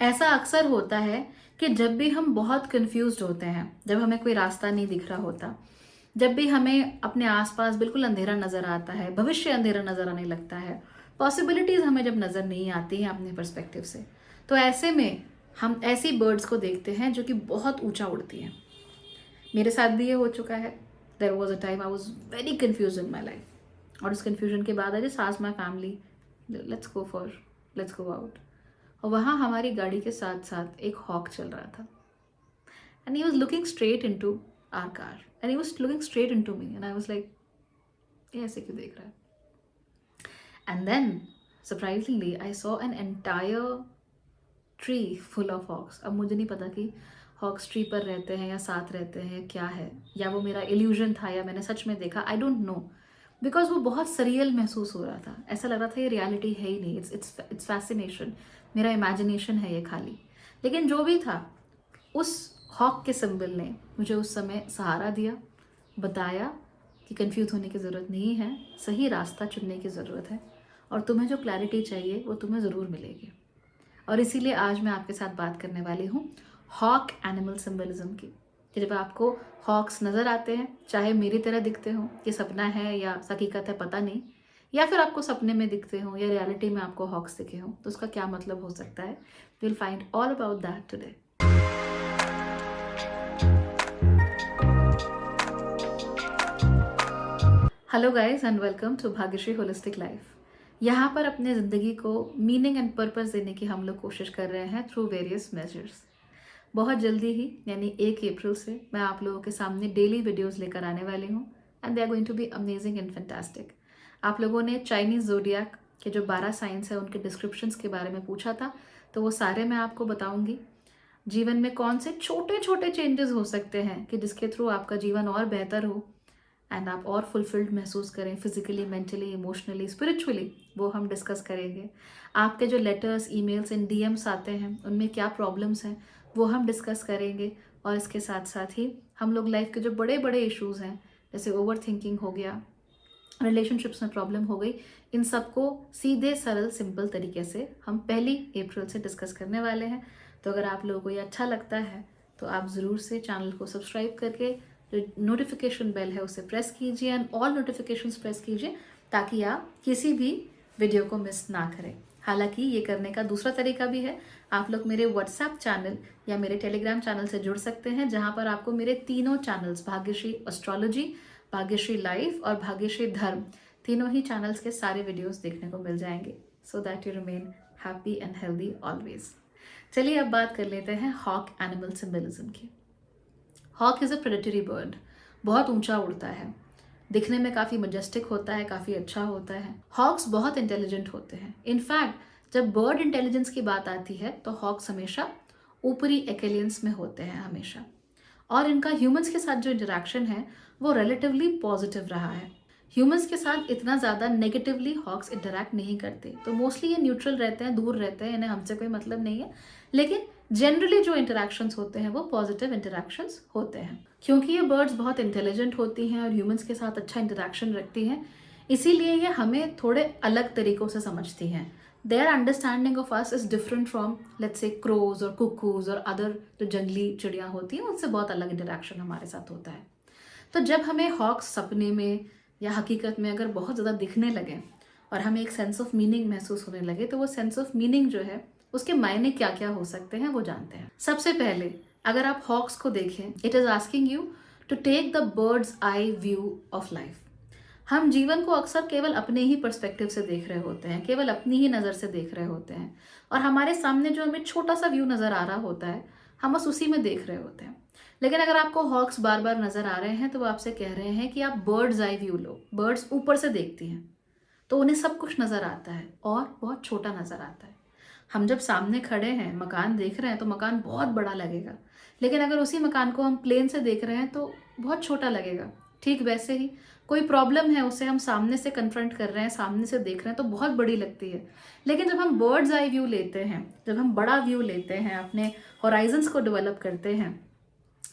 ऐसा अक्सर होता है कि जब भी हम बहुत कंफ्यूज्ड होते हैं, जब हमें कोई रास्ता नहीं दिख रहा होता, जब भी हमें अपने आसपास बिल्कुल अंधेरा नजर आता है, भविष्य अंधेरा नजर आने लगता है, पॉसिबिलिटीज हमें जब नजर नहीं आती हैं अपने पर्सपेक्टिव से, तो ऐसे में हम ऐसी बर्ड्स को देखते हैं जो कि बहुत ऊंचा उड़ती हैं। मेरे साथ भी ये हो चुका है। There was a time I was very confuse in my life, और उस कन्फ्यूजन के बाद I just asked my family, let's go out. और वहाँ हमारी गाड़ी के साथ साथ एक हॉक चल रहा था, and he was looking straight into our car, and he was looking straight into me, and I was like, ये ऐसे क्यों देख रहा है? And then surprisingly I saw an entire tree full of hawks. अब मुझे नहीं पता कि हॉक्स ट्री पर रहते हैं या साथ रहते हैं, क्या है, या वो मेरा इल्यूजन था या मैंने सच में देखा, आई डोंट नो। बिकॉज वो बहुत सरियल महसूस हो रहा था, ऐसा लग रहा था ये रियलिटी है ही नहीं, इट्स फैसिनेशन, मेरा इमेजिनेशन है ये खाली। लेकिन जो भी था, उस हॉक के सिंबल ने मुझे उस समय सहारा दिया, बताया कि कंफ्यूज होने की ज़रूरत नहीं है, सही रास्ता चुनने की ज़रूरत है, और तुम्हें जो क्लैरिटी चाहिए वो तुम्हें ज़रूर मिलेगी। और इसीलिए आज मैं आपके साथ बात करने वाली हूँ हॉक एनिमल सिंबलिज्म की, कि जब आपको हॉक्स नज़र आते हैं, चाहे मेरी तरह दिखते हों, ये सपना है या हकीकत है पता नहीं, या फिर आपको सपने में दिखते हों या रियलिटी में आपको हॉक्स दिखे हों, तो उसका क्या मतलब हो सकता है, will find all about that today. Hello guys and welcome to Bhagyashree holistic life. यहाँ पर अपने ज़िंदगी को मीनिंग एंड पर्पस देने की हम लोग कोशिश कर रहे हैं थ्रू वेरियस मेजर्स। बहुत जल्दी ही यानी 1 अप्रैल से मैं आप लोगों के सामने डेली वीडियोस लेकर आने वाली हूँ, and they are going to be amazing and fantastic. आप लोगों ने चाइनीज़ ज़ोडियाक के जो 12 साइंस है उनके डिस्क्रिप्शंस के बारे में पूछा था, तो वो सारे मैं आपको बताऊंगी। जीवन में कौन से छोटे छोटे चेंजेस हो सकते हैं कि जिसके थ्रू आपका जीवन और बेहतर हो एंड आप और फुलफिल्ड महसूस करें, फिजिकली, मेंटली, इमोशनली, स्पिरिचुअली, वो हम डिस्कस करेंगे। आपके जो लेटर्स, ईमेल्स एंड डीएम्स आते हैं उनमें क्या प्रॉब्लम्स हैं वो हम डिस्कस करेंगे। और इसके साथ साथ ही हम लोग लाइफ के जो बड़े बड़े इश्यूज़ हैं, जैसे ओवर थिंकिंग हो गया, रिलेशनशिप्स में प्रॉब्लम हो गई, इन सबको सीधे सरल सिंपल तरीके से हम 1 अप्रैल से डिस्कस करने वाले हैं। तो अगर आप लोगों को ये अच्छा लगता है तो आप ज़रूर से चैनल को सब्सक्राइब करके जो नोटिफिकेशन बेल है उसे प्रेस कीजिए एंड ऑल नोटिफिकेशंस प्रेस कीजिए, ताकि आप किसी भी वीडियो को मिस ना करें। हालांकि ये करने का दूसरा तरीका भी है, आप लोग मेरे व्हाट्सएप चैनल या मेरे टेलीग्राम चैनल से जुड़ सकते हैं, जहां पर आपको मेरे तीनों channels, Bhagyashree astrology, Bhagyashree life और भाग्यश्री धर्म, तीनों ही चैनल्स के सारे वीडियोस देखने को मिल जाएंगे, so that you remain happy and healthy always. चलिए अब बात कर लेते हैं हॉक एनिमल सिंबलिज्म की। Hawk is a predatory bird, बहुत ऊंचा उड़ता है, दिखने में काफ़ी मजेस्टिक होता है, काफ़ी अच्छा होता है। हॉक्स बहुत इंटेलिजेंट होते हैं। इनफैक्ट जब बर्ड इंटेलिजेंस की बात आती है तो हॉक्स हमेशा ऊपरी एक्सेलेंस में होते हैं हमेशा, और इनका ह्यूमंस के साथ जो इंटरेक्शन है वो रिलेटिवली पॉजिटिव रहा है। ह्यूमंस के साथ इतना ज़्यादा नेगेटिवली हॉक्स इंटरैक्ट नहीं करते, तो मोस्टली ये न्यूट्रल रहते हैं, दूर रहते हैं, इन्हें हमसे कोई मतलब नहीं है। लेकिन जनरली जो इंटरेक्शंस होते हैं वो पॉजिटिव इंटरेक्शंस होते हैं। क्योंकि ये बर्ड्स बहुत इंटेलिजेंट होती हैं और ह्यूमंस के साथ अच्छा इंटरेक्शन रखती हैं, इसीलिए ये हमें थोड़े अलग तरीक़ों से समझती हैं। Their understanding of us is different from let's say crows और कुकूज और अदर जो जंगली चिड़ियाँ होती हैं, उनसे बहुत अलग इंटरेक्शन हमारे साथ होता है। तो जब हमें हॉक्स सपने में या हकीकत में अगर बहुत ज़्यादा दिखने लगे और हमें एक सेंस ऑफ मीनिंग महसूस होने लगे, तो वो सेंस ऑफ मीनिंग जो है उसके मायने क्या क्या हो सकते हैं वो जानते हैं। सबसे पहले अगर आप हॉक्स को देखें, it is asking you to take the bird's eye view of life. हम जीवन को अक्सर केवल अपने ही पर्सपेक्टिव से देख रहे होते हैं, केवल अपनी ही नज़र से देख रहे होते हैं, और हमारे सामने जो हमें छोटा सा व्यू नज़र आ रहा होता है हम बस उसी में देख रहे होते हैं। लेकिन अगर आपको हॉक्स बार बार नज़र आ रहे हैं तो वो आपसे कह रहे हैं कि आप बर्ड्स आई व्यू लो। बर्ड्स ऊपर से देखती हैं तो उन्हें सब कुछ नज़र आता है और बहुत छोटा नज़र आता है। हम जब सामने खड़े हैं, मकान देख रहे हैं, तो मकान बहुत बड़ा लगेगा, लेकिन अगर उसी मकान को हम प्लेन से देख रहे हैं तो बहुत छोटा लगेगा। ठीक वैसे ही कोई प्रॉब्लम है, उसे हम सामने से कन्फ्रंट कर रहे हैं, सामने से देख रहे हैं तो बहुत बड़ी लगती है। लेकिन जब हम बर्ड्स आई व्यू लेते हैं, जब हम बड़ा व्यू लेते हैं, अपने होराइजन्स को डेवलप करते हैं,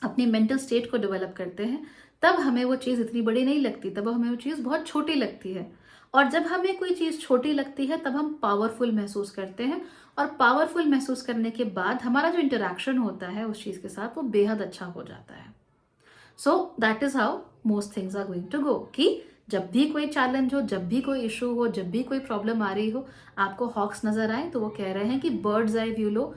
अपनी मेंटल स्टेट को डेवलप करते हैं, तब हमें वो चीज़ इतनी बड़ी नहीं लगती, तब हमें वो चीज़ बहुत छोटी लगती है। और जब हमें कोई चीज़ छोटी लगती है तब हम पावरफुल महसूस करते हैं, और पावरफुल महसूस करने के बाद हमारा जो इंटरेक्शन होता है उस चीज़ के साथ वो बेहद अच्छा हो जाता है। So that is how most things are going to go, कि जब भी कोई चैलेंज हो, जब भी कोई इशू हो, जब भी कोई प्रॉब्लम आ रही हो, आपको हॉक्स नजर आए तो वो कह रहे हैं कि बर्ड्स आई व्यू लो,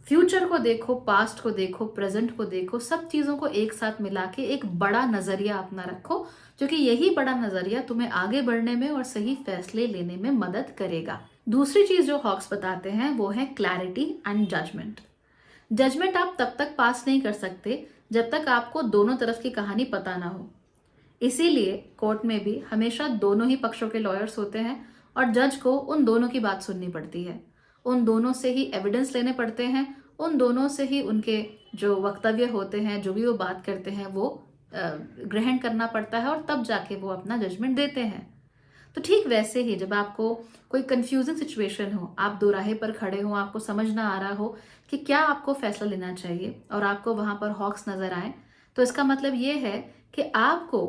फ्यूचर को देखो, पास्ट को देखो, प्रेजेंट को देखो, सब चीजों को एक साथ मिला के एक बड़ा नजरिया अपना रखो, क्योंकि यही बड़ा नजरिया तुम्हें आगे बढ़ने में और सही फैसले लेने में मदद करेगा। दूसरी चीज जो हॉक्स बताते हैं वो है क्लैरिटी एंड जजमेंट। जजमेंट आप तब तक पास नहीं कर सकते जब तक आपको दोनों तरफ की कहानी पता ना हो। इसीलिए कोर्ट में भी हमेशा दोनों ही पक्षों के लॉयर्स होते हैं और जज को उन दोनों की बात सुननी पड़ती है, उन दोनों से ही एविडेंस लेने पड़ते हैं, उन दोनों से ही उनके जो वक्तव्य होते हैं, जो भी वो बात करते हैं, वो ग्रहण करना पड़ता है और तब जाके वो अपना जजमेंट देते हैं। तो ठीक वैसे ही जब आपको कोई कंफ्यूजिंग सिचुएशन हो, आप दो राहे पर खड़े हो, आपको समझ ना आ रहा हो कि क्या आपको फैसला लेना चाहिए और आपको वहां पर हॉक्स नजर आए, तो इसका मतलब ये है कि आपको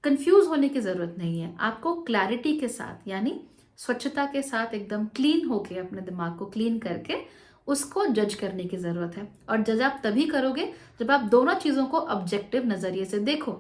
कंफ्यूज होने की जरूरत नहीं है। आपको क्लैरिटी के साथ, यानी स्वच्छता के साथ, एकदम क्लीन होके, अपने दिमाग को क्लीन करके उसको जज करने की जरूरत है। और जज आप तभी करोगे जब आप दोनों चीजों को ऑब्जेक्टिव नजरिए से देखो।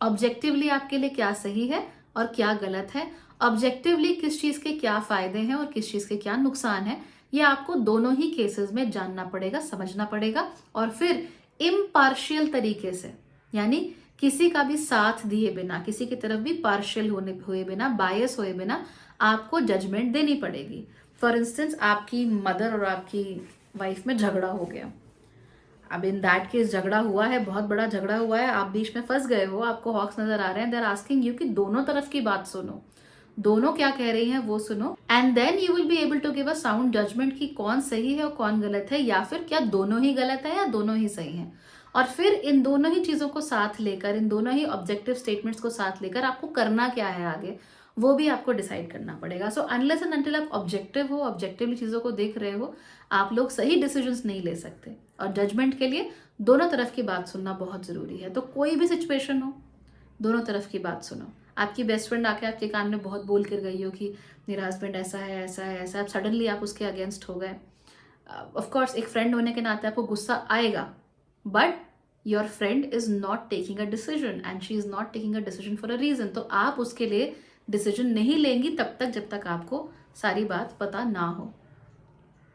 ऑब्जेक्टिवली आपके लिए क्या सही है और क्या गलत है, ऑब्जेक्टिवली किस चीज के क्या फायदे हैं और किस चीज के क्या नुकसान है, ये आपको दोनों ही केसेस में जानना पड़ेगा, समझना पड़ेगा। और फिर इम्पार्शियल तरीके से, यानी किसी का भी साथ दिए बिना, किसी की तरफ भी पार्शियल होने हुए बिना, बायस हुए बिना आपको जजमेंट देनी पड़ेगी। फॉर इंस्टेंस, आपकी मदर और आपकी वाइफ में झगड़ा हो गया। अब इन दैट केस झगड़ा हुआ है, बहुत बड़ा झगड़ा हुआ है, आप बीच में फंस गए हो, आपको हॉक्स नजर आ रहे हैं, दे आर आस्किंग यू कि दोनों तरफ की बात सुनो, दोनों क्या कह रही हैं वो सुनो, and then you will be able to give a sound judgement कि कौन सही है और कौन गलत है, या फिर क्या दोनों ही गलत है या दोनों ही सही है। और फिर इन दोनों ही चीजों को साथ लेकर, इन दोनों ही ऑब्जेक्टिव स्टेटमेंट्स को साथ लेकर आपको करना क्या है आगे, वो भी आपको डिसाइड करना पड़ेगा। सो अनलेस एंड अनटिल आप ऑब्जेक्टिव हो, ऑब्जेक्टिवली चीजों को देख रहे हो, आप लोग सही डिसीजंस नहीं ले सकते। और जजमेंट के लिए दोनों तरफ की बात सुनना बहुत जरूरी है। तो कोई भी सिचुएशन हो, दोनों तरफ की बात सुनो। आपकी बेस्ट फ्रेंड आके आपके कान में बहुत बोल कर गई हो कि मेरा हस्बैंड ऐसा है, ऐसा है, ऐसा है, सडनली आप उसके अगेंस्ट हो गए। ऑफ कोर्स एक फ्रेंड होने के नाते आपको गुस्सा आएगा, but your friend is not taking a decision and she is not taking a decision for a reason. तो आप उसके लिए डिसीजन नहीं लेंगी तब तक जब तक आपको सारी बात पता ना हो।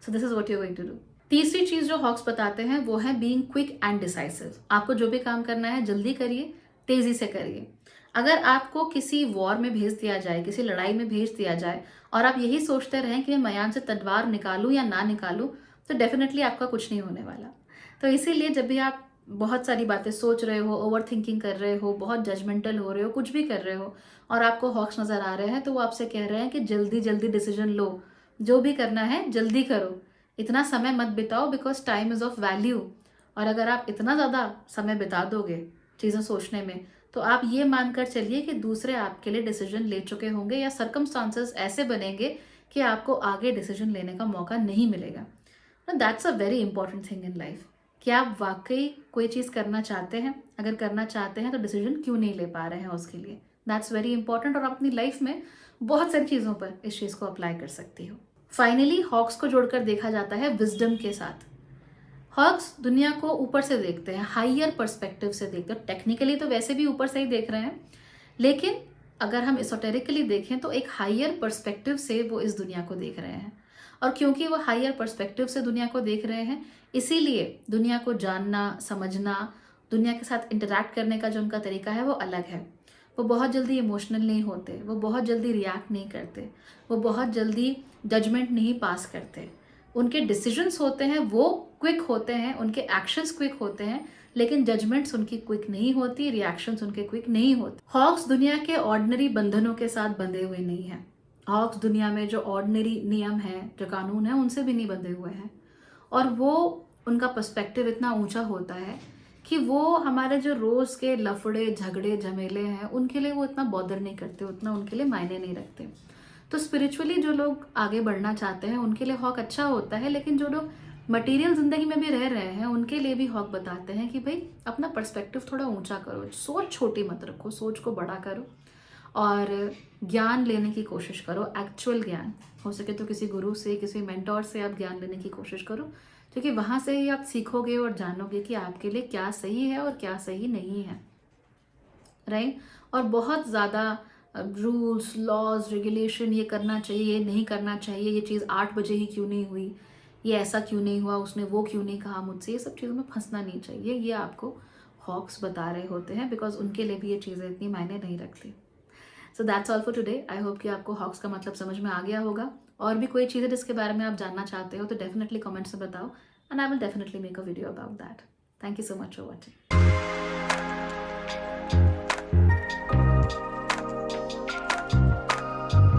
So this is what you are going to do. तीसरी चीज जो हॉक्स बताते हैं वो है बीइंग क्विक एंड डिसाइसिव। आपको जो भी काम करना है जल्दी करिए, तेजी से करिए। अगर आपको किसी वॉर में भेज दिया जाए, किसी लड़ाई में भेज दिया जाए, और आप यही सोचते रहें कि मैं मयान से तलवार निकालूं या ना निकालूं, तो डेफिनेटली आपका कुछ नहीं होने वाला। तो इसीलिए जब भी आप बहुत सारी बातें सोच रहे हो, ओवर थिंकिंग कर रहे हो, बहुत जजमेंटल हो रहे हो, कुछ भी कर रहे हो, और आपको हॉक्स नजर आ रहे हैं, तो वो आपसे कह रहे हैं कि जल्दी जल्दी डिसीजन लो, जो भी करना है जल्दी करो, इतना समय मत बिताओ, because time is of value. और अगर आप इतना ज़्यादा समय बिता दोगे चीज़ें सोचने में, तो आप ये मानकर चलिए कि दूसरे आपके लिए डिसीजन ले चुके होंगे, या सर्कमस्टांसेस ऐसे बनेंगे कि आपको आगे डिसीजन लेने का मौका नहीं मिलेगा। That's a very important thing in life, कि आप वाकई कोई चीज़ करना चाहते हैं, अगर करना चाहते हैं तो डिसीजन क्यों नहीं ले पा रहे हैं उसके लिए। दैट्स वेरी इंपॉर्टेंट, और आप अपनी लाइफ में बहुत सारी चीज़ों पर इस चीज़ को अप्लाई कर सकती हो। फाइनली हॉक्स को जोड़कर देखा जाता है विजडम के साथ। हॉक्स दुनिया को ऊपर से देखते हैं, हाइयर पर्सपेक्टिव से देखते हैं। टेक्निकली तो वैसे भी ऊपर से ही देख रहे हैं, लेकिन अगर हम एसोटेरिकली देखें तो एक हाइयर पर्सपेक्टिव से वो इस दुनिया को देख रहे हैं। और क्योंकि वो हाइयर पर्सपेक्टिव से दुनिया को देख रहे हैं, इसीलिए दुनिया को जानना, समझना, दुनिया के साथ इंटरैक्ट करने का जो उनका तरीका है वो अलग है। वो बहुत जल्दी इमोशनल नहीं होते, वो बहुत जल्दी रिएक्ट नहीं करते, वो बहुत जल्दी जजमेंट नहीं पास करते। उनके डिसीजंस होते हैं वो क्विक होते हैं, उनके एक्शंस क्विक होते हैं, लेकिन जजमेंट्स उनकी क्विक नहीं होती, रिएक्शंस उनके क्विक नहीं होते। हॉक्स दुनिया के ऑर्डिनरी बंधनों के साथ बंधे हुए नहीं हैं। हॉक्स दुनिया में जो ऑर्डिनरी नियम है, जो कानून है, उनसे भी नहीं बंधे हुए हैं। और वो, उनका पर्सपेक्टिव इतना ऊंचा होता है कि वो हमारे जो रोज के लफड़े झगड़े झमेले हैं उनके लिए वो इतना बॉदर नहीं करते, उतना उनके लिए मायने नहीं रखते। तो स्पिरिचुअली जो लोग आगे बढ़ना चाहते हैं उनके लिए हॉक अच्छा होता है, लेकिन जो लोग मटेरियल जिंदगी में भी रह रहे हैं उनके लिए भी हॉक बताते हैं कि भाई अपना पर्सपेक्टिव थोड़ा ऊंचा करो, सोच छोटी मत रखो, सोच को बड़ा करो। और ज्ञान लेने की कोशिश करो, एक्चुअल ज्ञान। हो सके तो किसी गुरु से, किसी मेंटोर से आप ज्ञान लेने की कोशिश करो, क्योंकि वहाँ से ही आप सीखोगे और जानोगे कि आपके लिए क्या सही है और क्या सही नहीं है, राइट। और बहुत ज़्यादा रूल्स, लॉज, रेगुलेशन, ये करना चाहिए, ये नहीं करना चाहिए, ये चीज़ 8 बजे ही क्यों नहीं हुई, ये ऐसा क्यों नहीं हुआ, उसने वो क्यों नहीं कहा मुझसे, ये सब चीज़ों में फंसना नहीं चाहिए। ये आपको हॉक्स बता रहे होते हैं, बिकॉज उनके लिए भी ये चीज़ें इतनी मायने नहीं रखती। So that's all for today. I hope कि आपको हॉक्स का मतलब समझ में आ गया होगा। और भी कोई चीज़ है जिसके बारे में आप जानना चाहते हो तो डेफिनेटली कमेंट्स में बताओ, and I will definitely make a video about that. Thank you so much for watching.